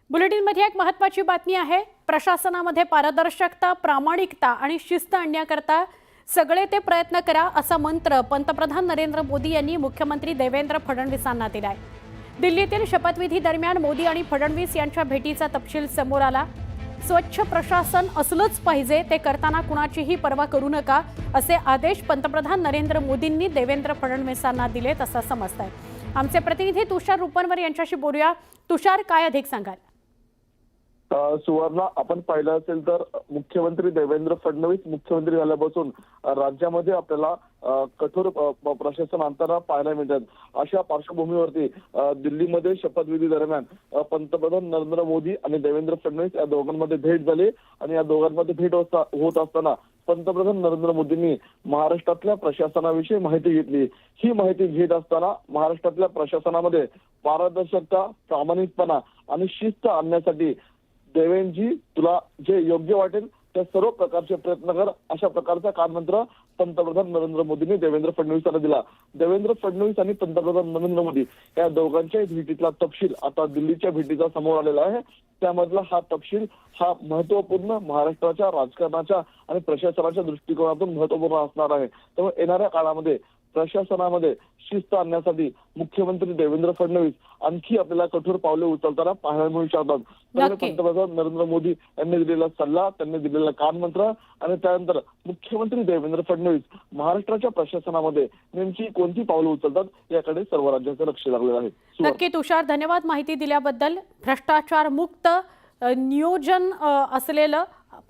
बुलेटिनमध्ये एक महत्त्वाची बातमी आहे। प्रशासनामध्ये पारदर्शकता, प्रामाणिकता आणि शिस्त आणण्याकरता सगळे ते प्रयत्न करा असा मंत्र पंतप्रधान नरेंद्र मोदी यांनी मुख्यमंत्री देवेंद्र फडणवीसांना दिलाय। दिल्लीतील शपथविधी दरम्यान मोदी आणि फडणवीस यांच्या भेटीचा तपशील समोर आला। स्वच्छ प्रशासन असलंच पाहिजे, ते करताना कुणाचीही पर्वा करू नका असे आदेश पंतप्रधान नरेंद्र मोदींनी देवेंद्र फडणवीसांना दिलेत असं समजतंय। आमचे प्रतिनिधी तुषार रुपनवर यांच्याशी बोलूया। तुषार, काय अधिक सांगाल? सुवर्णा, आपण पाहिलं असेल तर मुख्यमंत्री देवेंद्र फडणवीस मुख्यमंत्री झाल्यापासून राज्यामध्ये आपल्याला कठोर प्रशासन आणताना पाहायला मिळतात। अशा पार्श्वभूमीवरती दिल्लीमध्ये शपथविधी दरम्यान पंतप्रधान नरेंद्र मोदी आणि देवेंद्र फडणवीस या दोघांमध्ये भेट झाली आणि या दोघांमध्ये भेट होत असताना पंतप्रधान नरेंद्र मोदींनी महाराष्ट्रातल्या प्रशासनाविषयी माहिती घेतली। ही माहिती घेत असताना महाराष्ट्रातल्या प्रशासनामध्ये पारदर्शकता, प्रामाणिकपणा आणि शिस्त आणण्यासाठी देवेंजी, तुला जे योग्य वाटेल त्या सर्व प्रकारचे प्रयत्न कर, अशा प्रकारचा कानमंत्र पंतप्रधान नरेंद्र मोदींनी देवेंद्र फडणवीसांना दिला। देवेंद्र फडणवीस आणि पंतप्रधान नरेंद्र मोदी या दोघांच्या भेटीतला तपशील आता दिल्लीच्या भेटीचा समोर आलेला आहे। त्यामधला हा तपशील हा महत्वपूर्ण महाराष्ट्राच्या राजकारणाच्या आणि प्रशासनाच्या दृष्टिकोनातून महत्वपूर्ण असणार आहे। त्यामुळे येणाऱ्या काळामध्ये प्रशासनामध्ये शिस्त आणण्यासाठी मुख्यमंत्री देवेंद्र फडणवीस आणखी आपल्याला कठोर पावले उचलताना पाहायला मिळू शकतात। पंतप्रधान नरेंद्र मोदी यांनी दिलेला सल्ला, त्यांनी दिलेला कानमंत्र आणि त्यानंतर मुख्यमंत्री देवेंद्र फडणवीस महाराष्ट्राच्या प्रशासनामध्ये नेमकी कोणती पावले उचलतात याकडे सर्व राज्यांचं लक्ष लागलेलं आहे। नक्की तुषार, धन्यवाद माहिती दिल्याबद्दल। भ्रष्टाचार मुक्त, नियोजन असलेलं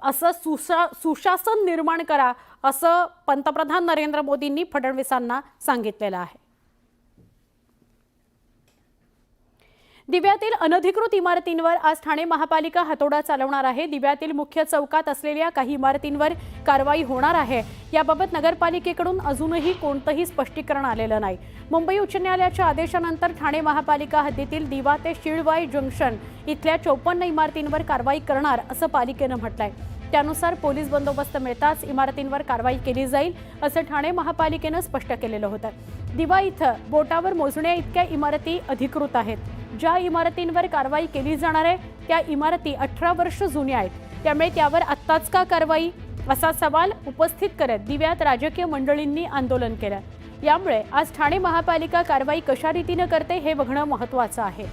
असं सुशासन निर्माण करा असं पंतप्रधान नरेंद्र मोदींनी फडणवीसांना सांगितलेलं आहे। दिव्यातील अनधिकृत इमारतींवर आज ठाणे महापालिका हातोडा चालवणार आहे। दिव्यातील मुख्य चौकात असलेल्या काही इमारतींवर कारवाई होणार आहे। याबाबत नगरपालिकेकडून अजूनही कोणतंही स्पष्टीकरण आलेलं नाही। मुंबई उच्च न्यायालयाच्या आदेशानंतर ठाणे महापालिका हद्दीतील दिवा ते शिळवाई जंक्शन इथल्या 54 इमारतींवर कारवाई करणार असं पालिकेनं म्हटलंय। त्यानुसार पोलीस बंदोबस्त मिळताच इमारतींवर कारवाई केली जाईल असं ठाणे महापालिकेनं स्पष्ट केलेलं होतं। दिवा इथं बोटावर मोजण्या इतक्या इमारती अधिकृत आहेत। ज्या इमारतींवर कारवाई केली जाणार आहे त्या इमारती 18 वर्ष जुन्या आहेत, त्यामुळे त्यावर आत्ताच का कारवाई असा सवाल उपस्थित करत दिव्यात राजकीय मंडळींनी आंदोलन केलं। यामुळे आज ठाणे महापालिका कारवाई कशा रीतीने करते हे बघणं महत्त्वाचं आहे।